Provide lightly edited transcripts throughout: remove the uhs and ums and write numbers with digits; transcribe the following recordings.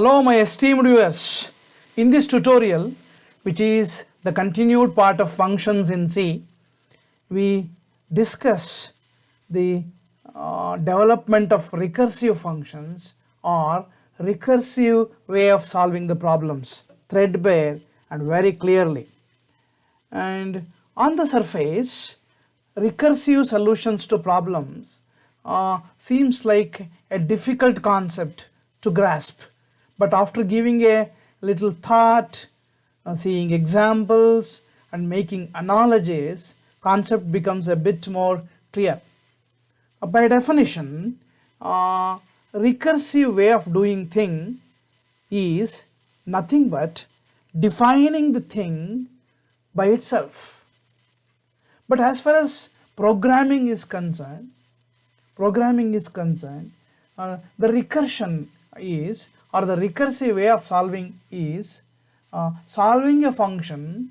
Hello my esteemed viewers. In this tutorial, which is the continued part of functions in C, we discuss the development of recursive functions or recursive way of solving the problems threadbare and very clearly. And on the surface, recursive solutions to problems seems like a difficult concept to grasp, but after giving a little thought, seeing examples and making analogies, concept becomes a bit more clear. By definition, recursive way of doing thing is nothing but defining the thing by itself. But as far as programming is concerned, the recursion is, or the recursive way of solving is solving a function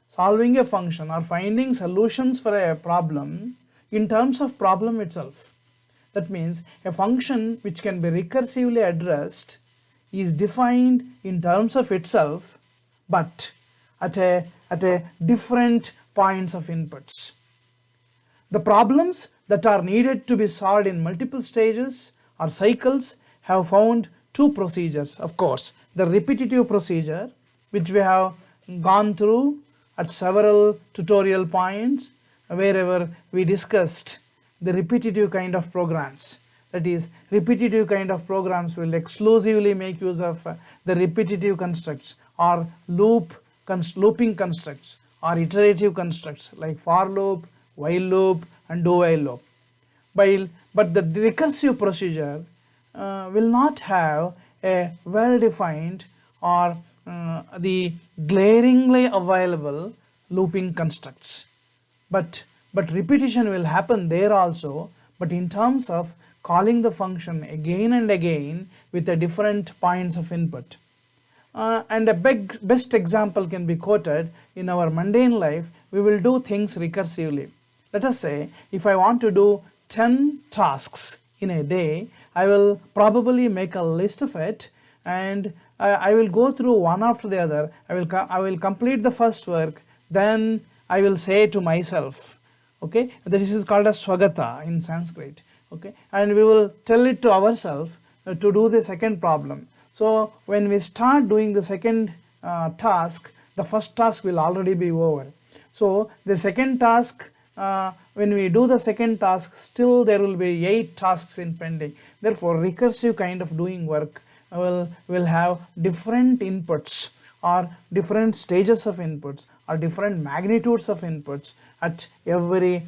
or finding solutions for a problem in terms of problem itself. That means a function which can be recursively addressed is defined in terms of itself, but at a different points of inputs. The problems that are needed to be solved in multiple stages or cycles have found two procedures. Of course, the repetitive procedure, which we have gone through at several tutorial points wherever we discussed the repetitive kind of programs. That is, repetitive kind of programs will exclusively make use of the repetitive constructs or looping constructs or iterative constructs like for loop, while loop and do while loop. But the recursive procedure will not have a well-defined or the glaringly available looping constructs. But repetition will happen there also, but in terms of calling the function again and again with a different points of input. And a best example can be quoted in our mundane life. We will do things recursively. Let us say if I want to do 10 tasks in a day, I will probably make a list of it and I will go through one after the other. I will complete the first work, then I will say to myself, okay, this is called as swagata in Sanskrit, okay, and we will tell it to ourselves to do the second problem. So when we start doing the second task, the first task will already be over. So the second task, when we do the second task, still there will be 8 tasks in pending. Therefore, recursive kind of doing work will have different inputs or different stages of inputs or different magnitudes of inputs at every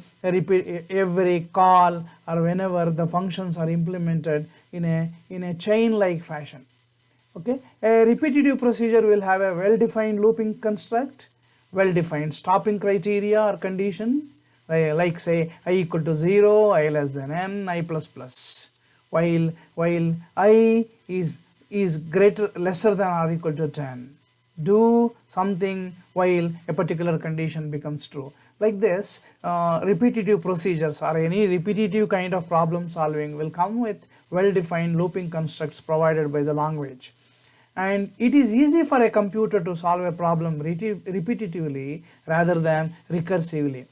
call or whenever the functions are implemented in a chain-like fashion. Okay, a repetitive procedure will have a well-defined looping construct, well-defined stopping criteria or condition, like say I equal to 0, I less than n, I plus plus, while I is lesser than or equal to 10. Do something while a particular condition becomes true. Like this, repetitive procedures or any repetitive kind of problem solving will come with well-defined looping constructs provided by the language. And it is easy for a computer to solve a problem repetitively rather than recursively.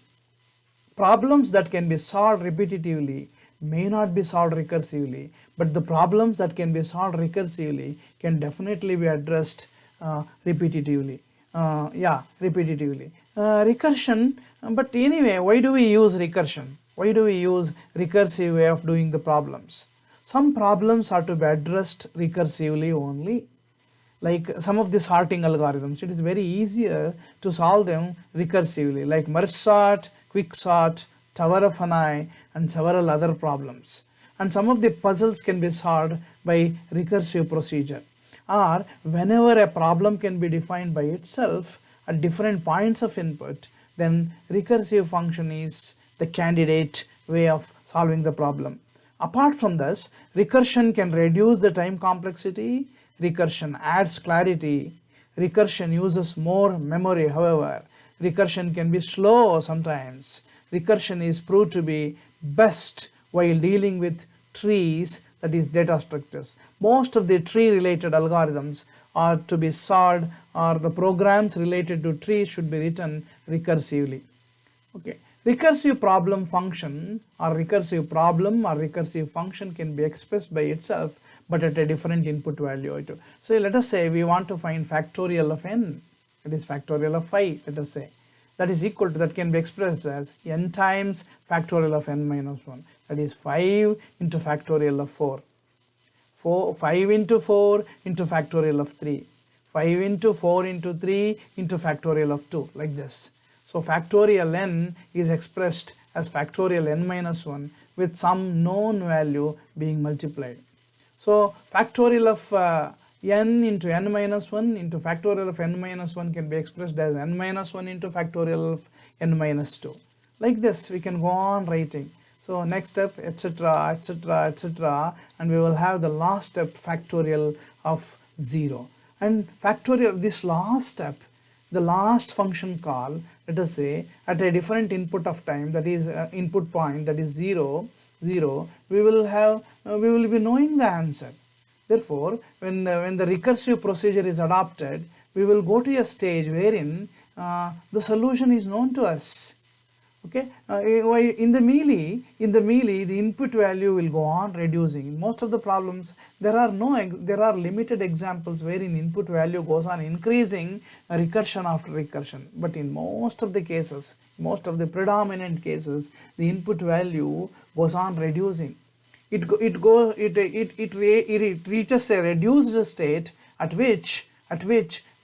Problems that can be solved repetitively may not be solved recursively, but the problems that can be solved recursively can definitely be addressed repetitively. Recursion, but anyway, why do we use recursion? Why do we use recursive way of doing the problems? Some problems are to be addressed recursively only. Like some of the sorting algorithms, it is very easier to solve them recursively, like merge sort, quick sort, tower of an eye, and several other problems. And some of the puzzles can be solved by recursive procedure. Or whenever a problem can be defined by itself at different points of input, then recursive function is the candidate way of solving the problem. Apart from this, recursion can reduce the time complexity, recursion adds clarity, recursion uses more memory. However, recursion can be slow sometimes. Recursion is proved to be best while dealing with trees that is data structures. Most of the tree related algorithms are to be solved, or the programs related to trees should be written recursively. Okay, recursive problem function or recursive problem or recursive function can be expressed by itself but at a different input value. So let us say we want to find factorial of n, that is factorial of 5, let us say, that is equal to, that can be expressed as n times factorial of n minus 1, that is 5 into factorial of 4, 5 into 4 into factorial of 3, 5 into 4 into 3 into factorial of 2, like this. So factorial n is expressed as factorial n minus 1 with some known value being multiplied. So factorial of n into n minus 1 into factorial of n minus 1 can be expressed as n minus 1 into factorial of n minus 2. Like this we can go on writing. So next step, etc., etc., etc., and we will have the last step, factorial of 0. And factorial, this last step, the last function call, let us say at a different input of time, that is input point, that is 0, 0, we will be knowing the answer. Therefore, when the recursive procedure is adopted, we will go to a stage wherein the solution is known to us. Okay, in the melee, the input value will go on reducing. In most of the problems, there are limited examples wherein input value goes on increasing recursion after recursion. But in most of the cases, most of the predominant cases, the input value goes on reducing. It reaches a reduced state at which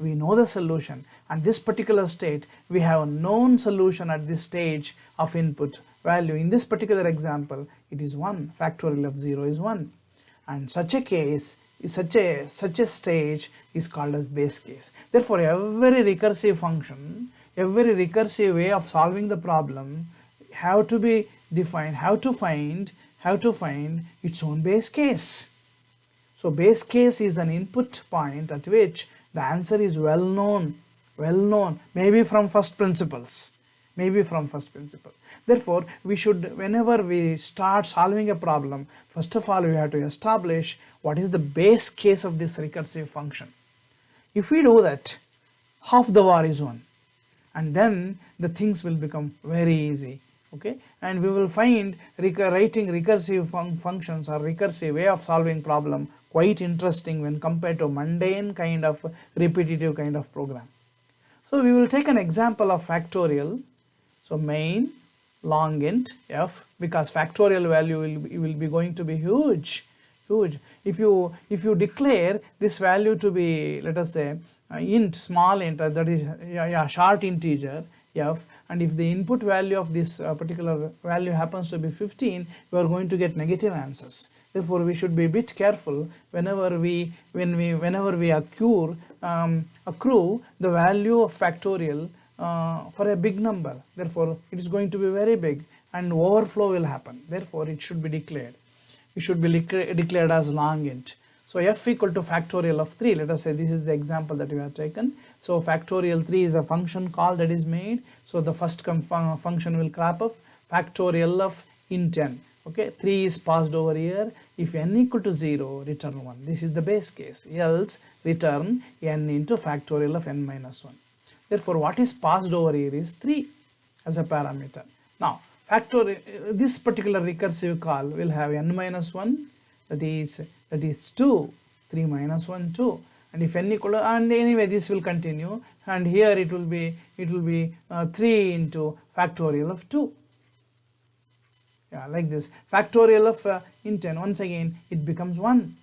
we know the solution, and this particular state we have a known solution at this stage of input value. In this particular example, it is 1, factorial of 0 is 1, and such a case is such a stage is called as base case. Therefore, every recursive function, every recursive way of solving the problem have to be defined, have to find its own base case. So base case is an input point at which the answer is well known, maybe from first principles. Therefore, we should, whenever we start solving a problem, first of all we have to establish what is the base case of this recursive function. If we do that, half the war is won, and then the things will become very easy. Okay, and we will find writing recursive functions or recursive way of solving problem quite interesting when compared to mundane kind of repetitive kind of program. So we will take an example of factorial. So main long int f, because factorial value will be going to be huge. If you declare this value to be, let us say, int, small int, that is short integer f, and if the input value of this particular value happens to be 15, we are going to get negative answers. Therefore, we should be a bit careful whenever we accrue the value of factorial for a big number. Therefore, it is going to be very big and overflow will happen. Therefore, it should be declared. It should be declared as long int. So f equal to factorial of 3. Let us say this is the example that we have taken. So factorial 3 is a function call that is made. So the first function will crop up, factorial of int n. Okay, 3 is passed over here. If n equal to 0, return 1. This is the base case. Else return n into factorial of n minus 1. Therefore, what is passed over here is 3 as a parameter. Now, this particular recursive call will have n minus 1, that is 2, 3 minus 1, 2, and if n equal to, and anyway this will continue, and here it will be 3 into factorial of 2. Yeah, like this. Factorial of int n, once again it becomes 1.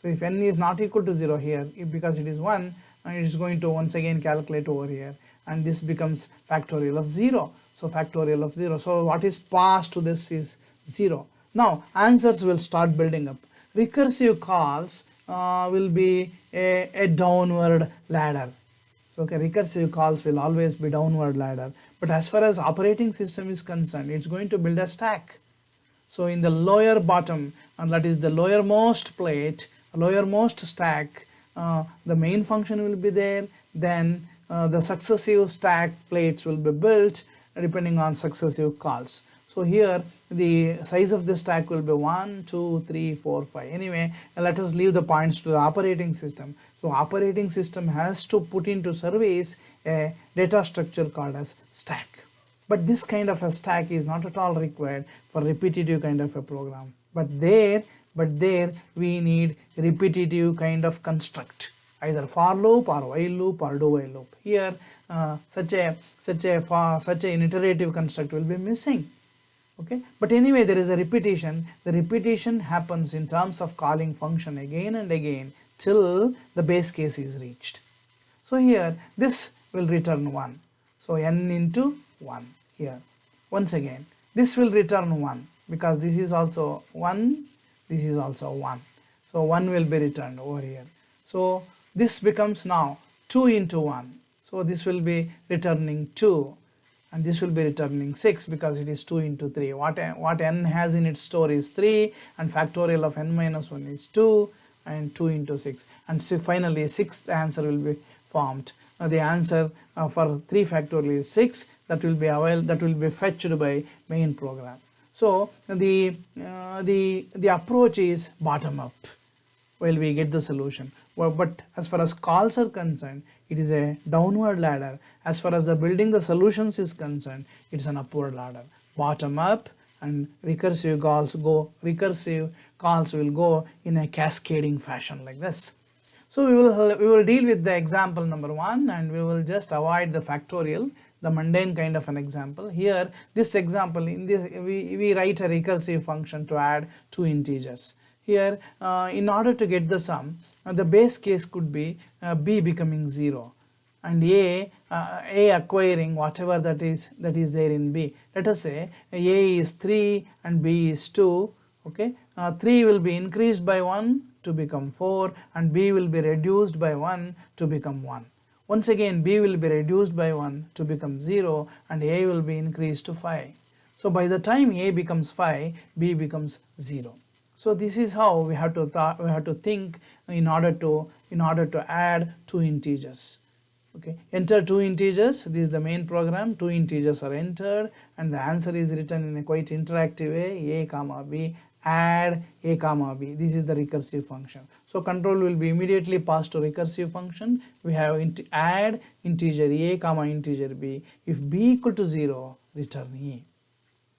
So if n is not equal to 0 here, because it is 1, and it is going to once again calculate over here, and this becomes factorial of 0. So factorial of 0. So what is passed to this is 0. Now answers will start building up. Recursive calls will be a downward ladder. So okay, recursive calls will always be downward ladder. But as far as operating system is concerned, it's going to build a stack. So in the lower bottom, and that is the lowermost plate, lowermost stack, the main function will be there. Then the successive stack plates will be built depending on successive calls. So here the size of the stack will be 1, 2, 3, 4, 5. Anyway, let us leave the points to the operating system. So operating system has to put into service a data structure called as stack. But this kind of a stack is not at all required for repetitive kind of a program. But there we need repetitive kind of construct, either for loop or while loop or do while loop. Here such an iterative construct will be missing. Okay, but anyway, there is a repetition. The repetition happens in terms of calling function again and again till the base case is reached. So here this will return 1. So n into 1 here. Once again, this will return 1 because this is also 1, this is also 1. So 1 will be returned over here. So this becomes now 2 into 1. So this will be returning 2. And this will be returning 6 because it is 2 into 3. What n has in its store is 3, and factorial of n minus 1 is 2, and 2 into 6. And so finally 6th answer will be formed. The answer for 3 factorial is 6. That will be fetched by main program. So the approach is bottom up while we get the solution. But as far as calls are concerned, it is a downward ladder. As far as the building the solutions is concerned, it's an upward ladder. Bottom up, and recursive calls will go in a cascading fashion like this. So we will deal with the example number 1, and we will just avoid the factorial, the mundane kind of an example. Here, this example, in this we write a recursive function to add 2 integers. Here, in order to get the sum, the base case could be b becoming 0 and a acquiring whatever that is there in b. Let us say a is 3 and b is 2. Okay, 3 will be increased by 1 to become 4, and b will be reduced by 1 to become 1. Once again, b will be reduced by 1 to become 0, and a will be increased to 5. So by the time a becomes 5, b becomes 0. So this is how we have to think in order to add 2 integers. Okay, enter 2 integers. This is the main program. 2 integers are entered, and the answer is written in a quite interactive way. A comma b, add a comma b. This is the recursive function. So control will be immediately passed to recursive function. We have add integer a comma integer b. If b equal to 0, return a.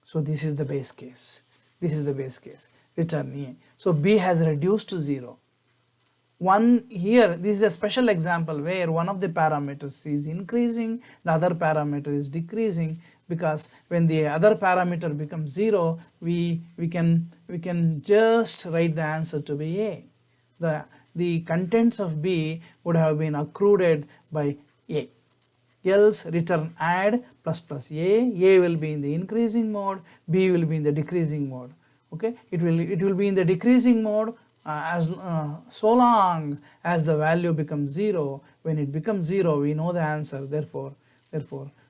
So this is the base case. Return a. So b has reduced to 0. Here, this is a special example where one of the parameters is increasing, the other parameter is decreasing, because when the other parameter becomes 0, we can just write the answer to be a. The contents of b would have been accrued by a. Else return add plus plus a will be in the increasing mode, b will be in the decreasing mode. Okay, it will be in the decreasing mode so long as the value becomes 0. When it becomes 0, we know the answer. Therefore,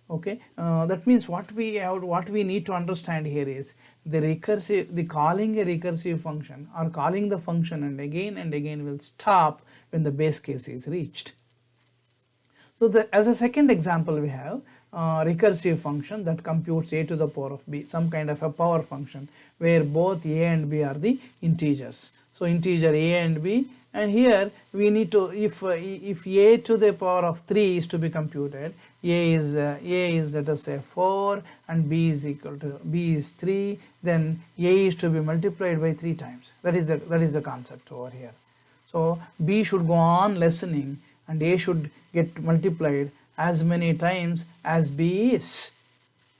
okay, that means what we need to understand here is the calling a recursive function or calling the function and again will stop when the base case is reached. So as a second example, we have recursive function that computes a to the power of b, some kind of a power function where both a and b are the integers. So integer a and b, and here we need to, if a to the power of 3 is to be computed, a is let us say 4 and b is 3, then a is to be multiplied by 3 times. That is the concept over here. So b should go on lessening and a should get multiplied as many times as b is.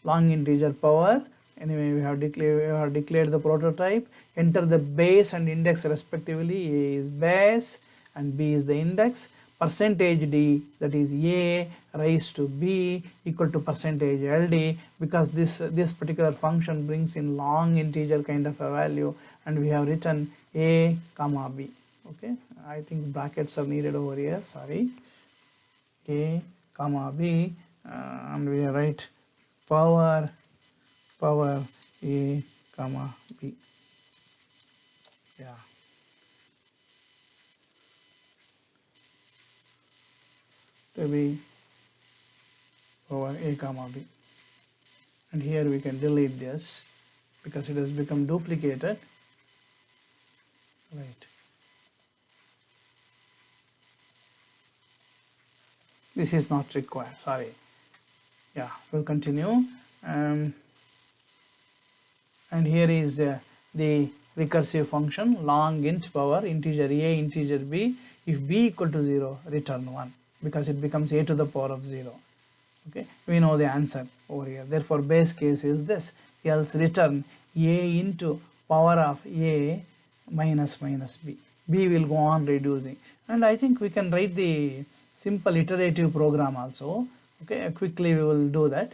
Long integer power. Anyway, we have declared the prototype. Enter the base and index respectively. A is base and b is the index. Percentage d, that is a raised to b, equal to percentage ld, because this particular function brings in long integer kind of a value, and we have written a comma b. Okay, I think brackets are needed over here. Sorry, a comma b, and we write power a comma b. Yeah, to be power a comma b, and here we can delete this because it has become duplicated. Right. This is not required, sorry. Yeah, we'll continue. And here is the recursive function long int power integer a integer b. If b equal to 0, return 1, because it becomes a to the power of 0. Okay, we know the answer over here. Therefore base case is this, else return a into power of a minus b. B will go on reducing, and I think we can write the simple iterative program also. Okay, quickly we will do that.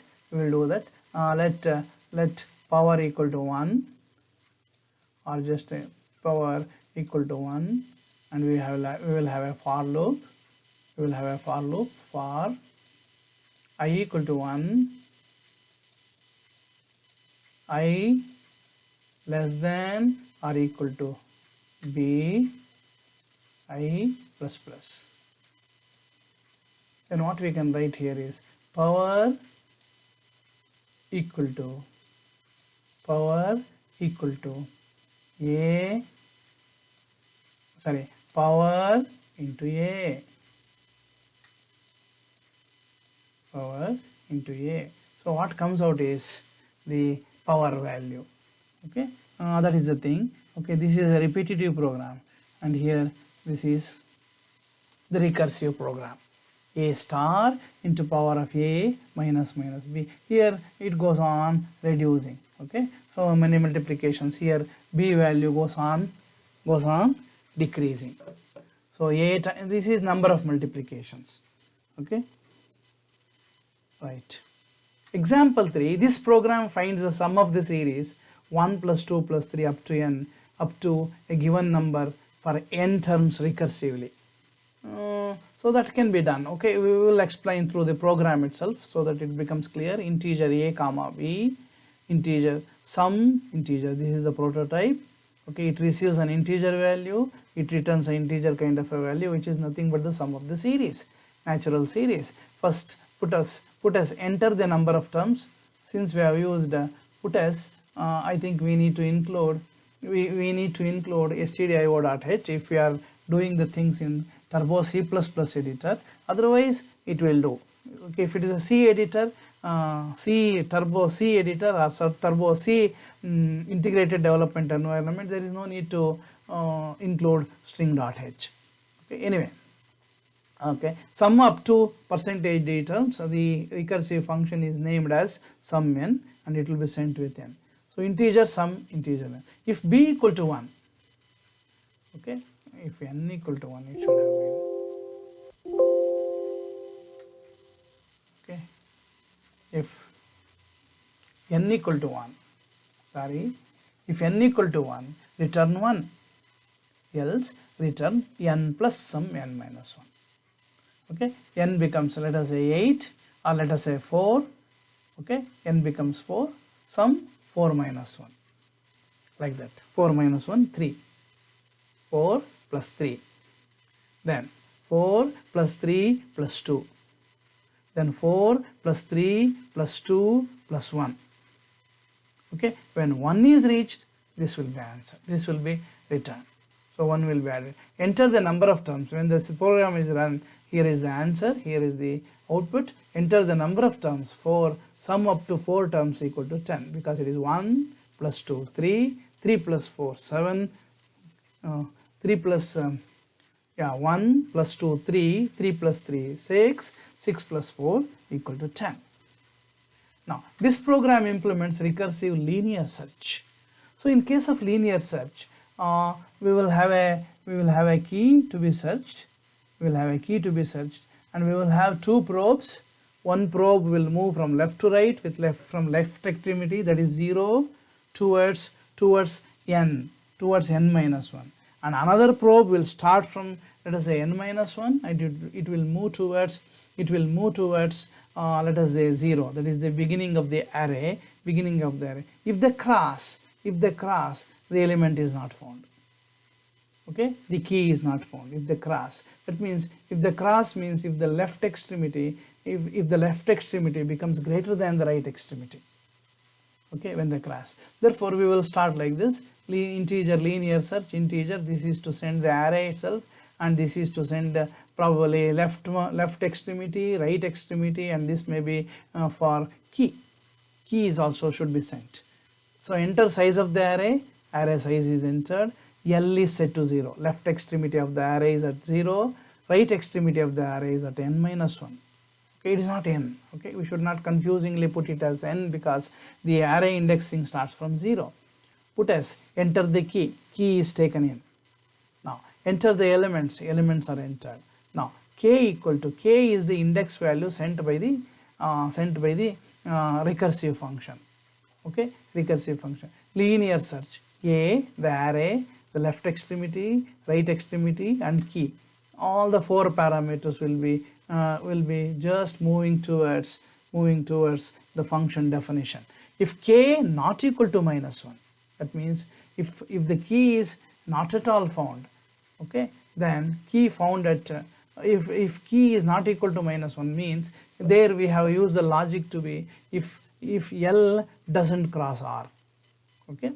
Let power equal to 1, or just power equal to 1, and we will have a for loop. We will have a for loop for I equal to 1, I less than or equal to b, I plus plus. Then what we can write here is power equal to a, sorry, power into a, power into a. So what comes out is the power value. Okay, that is the thing. Okay, this is a repetitive program, and here this is the recursive program. A star into power of a minus b. Here it goes on reducing. Okay, so many multiplications. Here b value goes on decreasing. So a times, this is number of multiplications. Okay, right. Example 3, this program finds the sum of the series 1 plus 2 plus 3 up to n, up to a given number for n terms recursively. So that can be done. Okay, we will explain through the program itself so that it becomes clear. Integer a comma b, integer sum integer, this is the prototype. Okay, it receives an integer value, it returns an integer kind of a value, which is nothing but the sum of the series, natural series. First put as enter the number of terms. Since we have used put as, I think we need to include stdio.h if we are doing the things in Turbo C++ editor. Otherwise it will do. Okay, if it is a C editor, Turbo C editor or Turbo C integrated development environment, there is no need to include string.h. Okay, anyway. Okay, sum up to %d terms, the recursive function is named as sum n, and it will be sent with n. So integer sum integer n. If b equal to 1, okay, if n equal to 1, it should have been. Okay, if n equal to 1, sorry, if n equal to 1, return 1, else return n plus sum n minus 1. Okay, n becomes, let us say 8, or let us say 4. Okay, n becomes 4, sum 4 minus 1, like that. 4 minus 1, 3. 4 plus 3. Then 4 plus 3 plus 2. Then 4 plus 3 plus 2 plus 1. Okay, when 1 is reached, this will be answered. This will be returned. So 1 will be added. Enter the number of terms. When this program is run, here is the answer, here is the output. Enter the number of terms for sum up to 4 terms equal to 10, because it is 1 plus 2, 3, 3 plus 4, 7, 3 plus 1 plus 2, 3, 3 plus 3, 6, 6 plus 4 equal to 10. Now this program implements recursive linear search. So in case of linear search, we will have a key to be searched. And we will have 2 probes. One probe will move from left to right from left extremity, that is 0, towards n minus 1. And another probe will start from, let us say, n minus 1, and it will move towards let us say 0, that is the beginning of the array. If they cross, the element is not found. Okay, the key is not found if they cross. That means if the cross means if the left extremity becomes greater than the right extremity. okay, when they crash. Therefore we will start like this: integer linear search, integer, this is to send the array itself, and this is to send probably left extremity, right extremity, and this may be for keys also should be sent. So enter size of the array size is entered, L is set to 0, left extremity of the array is at 0, right extremity of the array is at n minus 1. Okay, it is not n. Okay, we should not confusingly put it as n, because the array indexing starts from 0. Put as enter the key is taken in. Now enter the elements are entered. Now k is the index value sent by the recursive function. Okay, recursive function. Linear search, the array, the left extremity, right extremity, and key. All the 4 parameters will be just moving towards the function definition. If k not equal to -1, that means if the key is not at all found, okay, then key found at if key is not equal to -1 means there we have used the logic to be if L doesn't cross R, okay,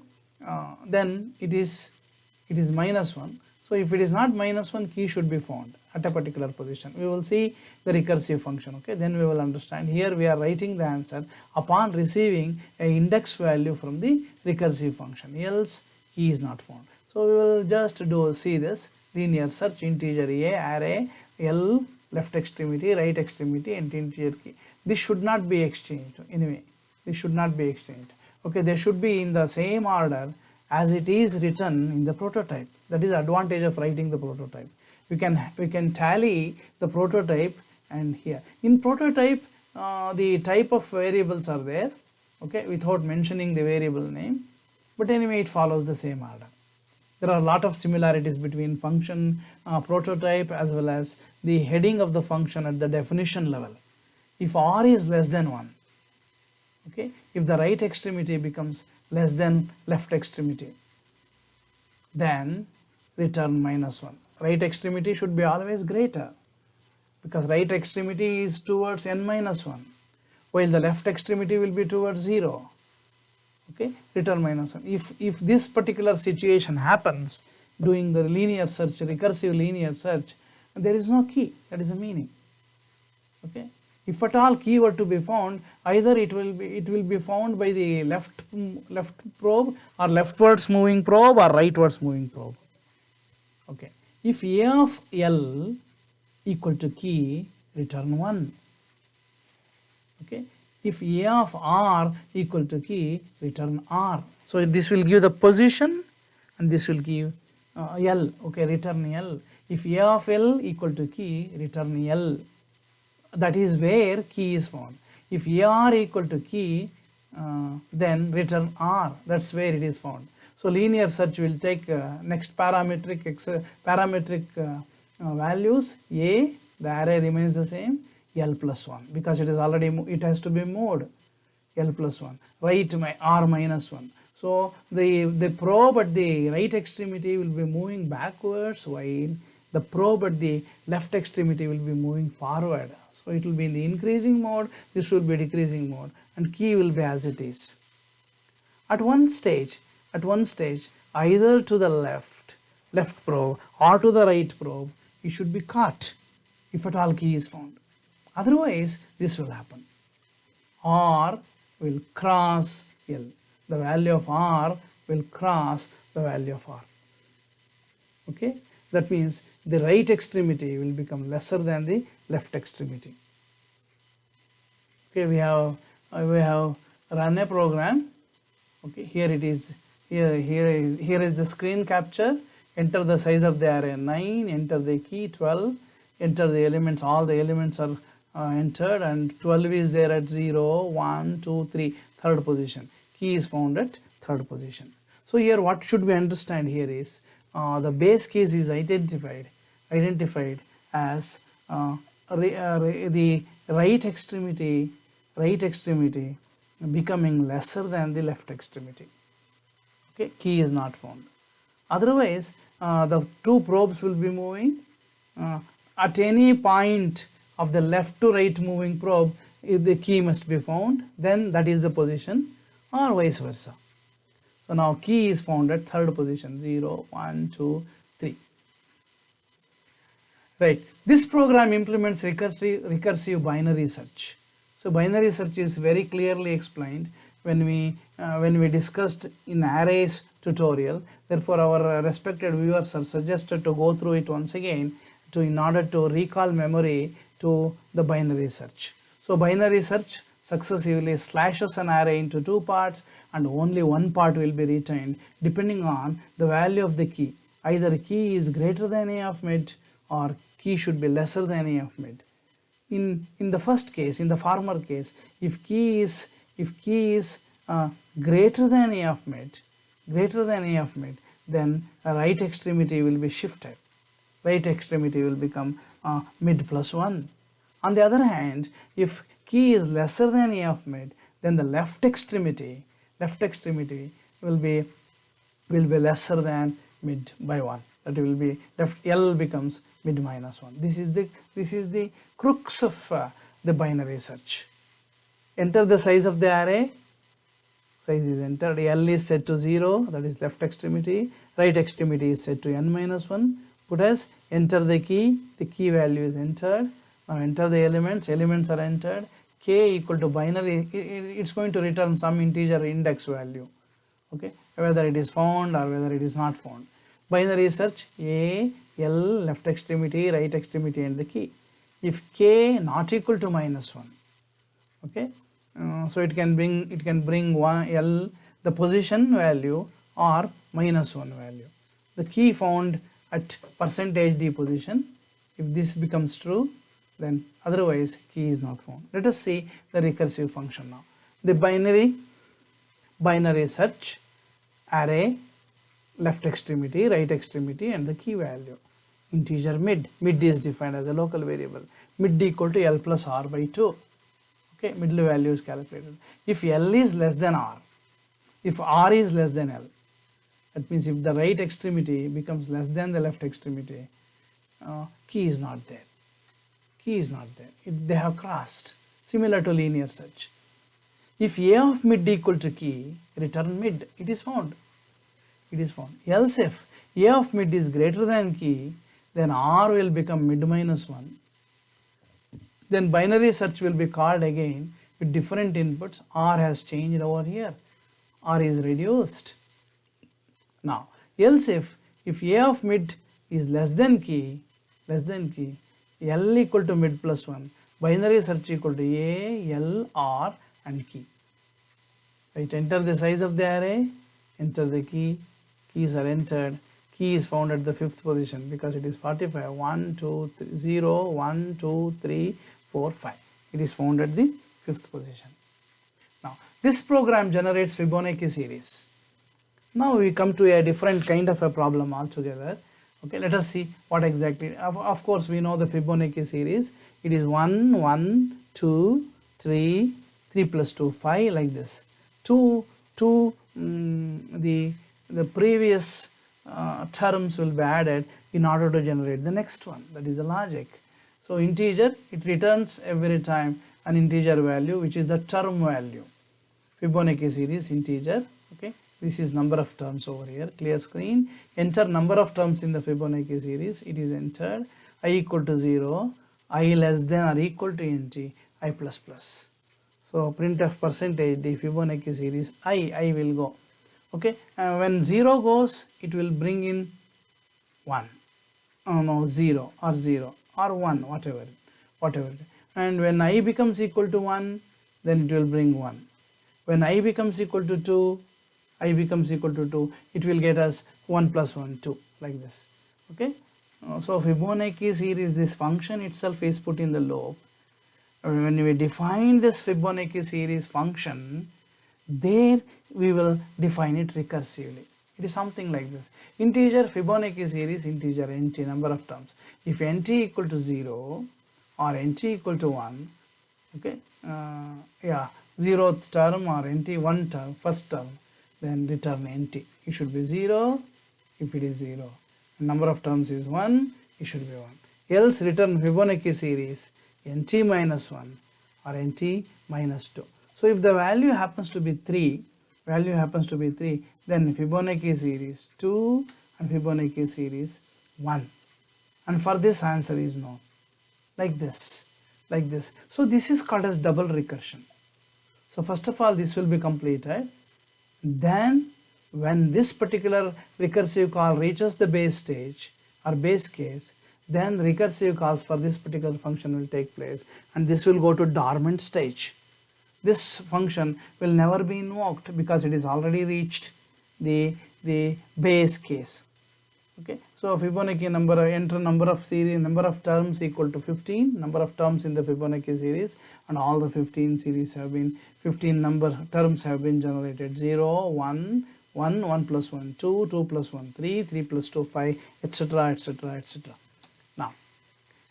then it is -1. So if it is not -1, key should be found at a particular position. We will see the recursive function, okay, then we will understand. Here we are writing the answer upon receiving a index value from the recursive function, else key is not found. So we will just see this linear search, integer a, array, L, left extremity, right extremity, and integer key. This should not be exchanged anyway. This should not be exchanged. Okay, they should be in the same order as it is written in the prototype. That is the advantage of writing the prototype. We can tally the prototype, and here in prototype the type of variables are there, okay, without mentioning the variable name, but anyway it follows the same order. There are a lot of similarities between function prototype as well as the heading of the function at the definition level. If R is less than 1, okay, if the right extremity becomes less than left extremity, then return -1. Right extremity should be always greater, because right extremity is towards n minus 1, while the left extremity will be towards 0. Okay, return -1. If this particular situation happens doing the linear search, recursive linear search, there is no key. That is the meaning. Okay, if at all key were to be found, either it will be found by the left probe, or leftwards moving probe, or rightwards moving probe. Okay, if a of L equal to key, return 1. Okay, if a of R equal to key, return R. So this will give the position, and this will give L. Okay, return L. If a of L equal to key, return L. That is where key is found. If AR equal to key, then return R. That's where it is found. So linear search will take next parametric values. A, the array remains the same, L plus 1, because it is already, it has to be moved, L plus 1, right, R minus 1. So the probe at the right extremity will be moving backwards, while the probe at the left extremity will be moving forward. So it will be in the increasing mode, this will be decreasing mode, and key will be as it is. At one stage, either to the left probe or to the right probe, it should be caught if at all key is found. Otherwise, this will happen. R will cross L. The value of R will cross the value of R. Okay, that means the right extremity will become lesser than the left extremity. Okay, we have run a program. Okay, here it is. Here is the screen capture. Enter the size of the array 9. Enter the key 12. Enter the elements. All the elements are entered, and 12 is there at 0, 1, 2, 3, third position. Key is found at third position. So here what should we understand here is the base case is identified as the right extremity becoming lesser than the left extremity. Okay, key is not found. Otherwise, the two probes will be moving at any point of the left to right moving probe. If the key must be found, then that is the position. or vice versa. So now key is found at third position, 0, 1, 2, 3. Right. This program implements recursive binary search. So binary search is very clearly explained when we discussed in arrays tutorial. Therefore, our respected viewers are suggested to go through it once again in order to recall memory to the binary search. So binary search successively slashes an array into two parts, and only one part will be retained depending on the value of the key. Either key is greater than a of mid or key should be lesser than a of mid. In the first case, in the former case, if key is greater than a of mid, then a right extremity will be shifted. Right extremity will become mid plus 1. On the other hand, if key is lesser than a of mid, then the left extremity will be lesser than mid by 1. That will be left, L becomes mid minus 1. This is the crux of the binary search. Enter the size of the array. Size is entered. L is set to 0, that is left extremity. Right extremity is set to n minus 1. Put as enter the key value is entered. Now enter the elements are entered. K equal to binary, it's going to return some integer index value. Okay, whether it is found or whether it is not found. Binary search A, L, left extremity, right extremity and the key. If K not equal to minus 1, okay, so it can bring 1 L, the position value, or minus 1 value. The key found at %d position. If this becomes true, then otherwise key is not found. Let us see the recursive function now. The binary search, array, left extremity, right extremity and the key value. Integer mid is defined as a local variable. Mid equal to L plus R by 2. Okay, middle value is calculated. If L is less than R, if R is less than L, that means if the right extremity becomes less than the left extremity, key is not there. They have crossed, similar to linear search. If A of mid equal to key, return mid, it is found. Else if A of mid is greater than key, then R will become mid minus 1. Then binary search will be called again with different inputs. R has changed over here. R is reduced. Now, else if A of mid is less than key, L equal to mid plus 1, binary search equal to A, L, R and key. Right, enter the size of the array, enter the key, keys are entered, key is found at the 5th position because it is 45, 1, 2, 3, 0, 1, 2, 3, 4, 5. It is found at the 5th position. Now, this program generates Fibonacci series. Now we come to a different kind of a problem altogether. Okay, let us see what exactly. Of course, we know the Fibonacci series. It is 1, 1, 2, 3, 3 plus 2, 5 like this. The previous terms will be added in order to generate the next one. That is the logic. So integer, it returns every time an integer value which is the term value. Fibonacci series integer. Okay, this is number of terms over here. Clear screen. Enter number of terms in the Fibonacci series. It is entered. I equal to 0, I less than or equal to nt, I plus plus. So printf %d Fibonacci series I will go. Okay, when 0 goes, it will bring in 1. Oh no, 0 or 1, whatever. And when I becomes equal to 1, then it will bring 1. When I becomes equal to 2, it will get us 1 plus 1, 2, like this. Okay, so Fibonacci series, this function itself is put in the loop. When we define this Fibonacci series function, there we will define it recursively. It is something like this. Integer Fibonacci series, integer nt, number of terms. If nt equal to 0 or nt equal to 1, okay, 0th term or nt 1 term, first term, then return nt. It should be 0 if it is 0. Number of terms is 1, it should be 1. Else return Fibonacci series nt minus 1 or nt minus 2. So if the value happens to be 3, value happens to be 3, then Fibonacci series 2 and Fibonacci series 1, and for this answer is known, like this, like this. So this is called as double recursion. So first of all this will be completed, then when this particular recursive call reaches the base stage or base case, then recursive calls for this particular function will take place, and this will go to dormant stage. This function will never be invoked because it is already reached the base case. Okay, so Fibonacci number, enter number of series, number of terms equal to 15, number of terms in the Fibonacci series, and all the 15 series have been, 15 number terms have been generated. 0, 1, 1, 1 plus 1, 2, 2 plus 1, 3, 3 plus 2, 5, etc., etc., etc. Now,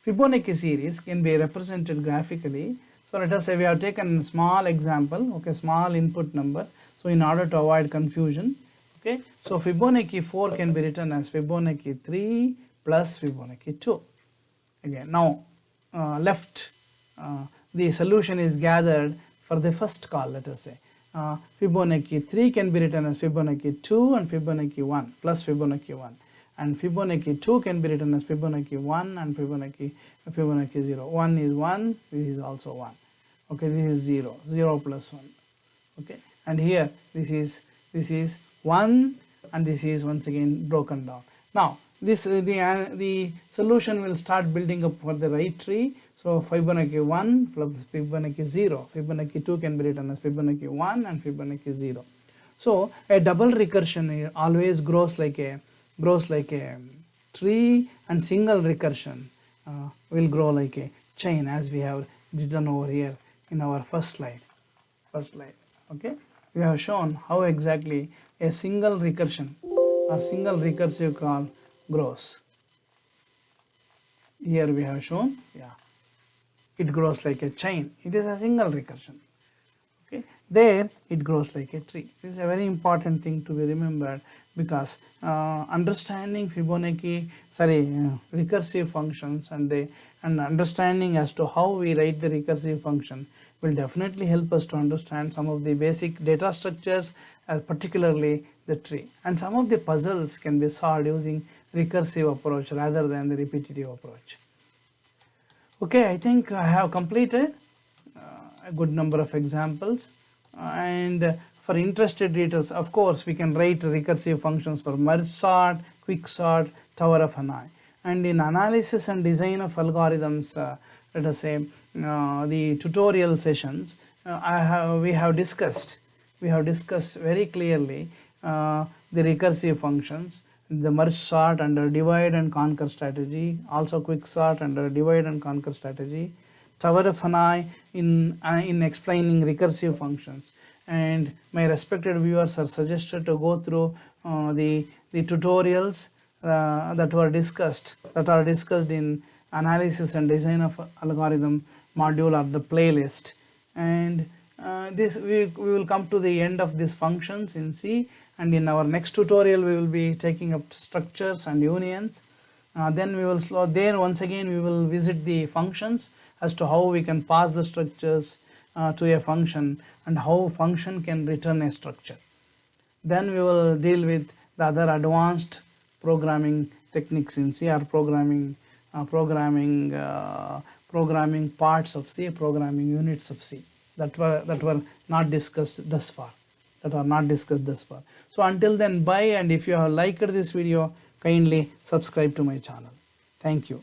Fibonacci series can be represented graphically. So let us say we have taken a small example, okay, small input number. So in order to avoid confusion, okay, so Fibonacci 4 can be written as Fibonacci 3 plus Fibonacci 2. Again, now the solution is gathered for the first call. Let us say Fibonacci 3 can be written as Fibonacci 2 and Fibonacci 1 plus Fibonacci 1, and Fibonacci 2 can be written as Fibonacci 1 and Fibonacci 0. 1 is 1, this is also 1. Okay, this is 0, 0 plus 1. Okay, and here this is 1, and this is once again broken down. Now this the solution will start building up for the right tree. So Fibonacci 1 plus Fibonacci 0. Fibonacci 2 can be written as Fibonacci 1 and Fibonacci 0. So a double recursion always grows like a tree, and single recursion will grow like a chain, as we have written over here in our first slide. Okay, we have shown how exactly a single recursion or single recursive call grows. Here we have shown, yeah, it grows like a chain. It is a single recursion. Okay, there it grows like a tree. This is a very important thing to be remembered, because understanding recursive functions and understanding as to how we write the recursive function will definitely help us to understand some of the basic data structures, particularly the tree, and some of the puzzles can be solved using recursive approach rather than the repetitive approach. Okay, I think I have completed a good number of examples, and for interested readers, of course, we can write recursive functions for merge sort, quick sort, tower of an eye. And in analysis and design of algorithms, let us say the tutorial sessions, we have discussed very clearly the recursive functions, the merge sort under divide and conquer strategy, also quick sort under divide and conquer strategy, tower of an eye in explaining recursive functions. And my respected viewers are suggested to go through the tutorials that are discussed in analysis and design of algorithm module or the playlist. And this we will come to the end of these functions in C, and in our next tutorial we will be taking up structures and unions. Then we will once again we will visit the functions as to how we can pass the structures to a function, and how function can return a structure. Then we will deal with the other advanced programming techniques in C, or programming parts of C, programming units of C that were not discussed thus far. So until then, bye, and if you have liked this video, kindly subscribe to my channel. Thank you.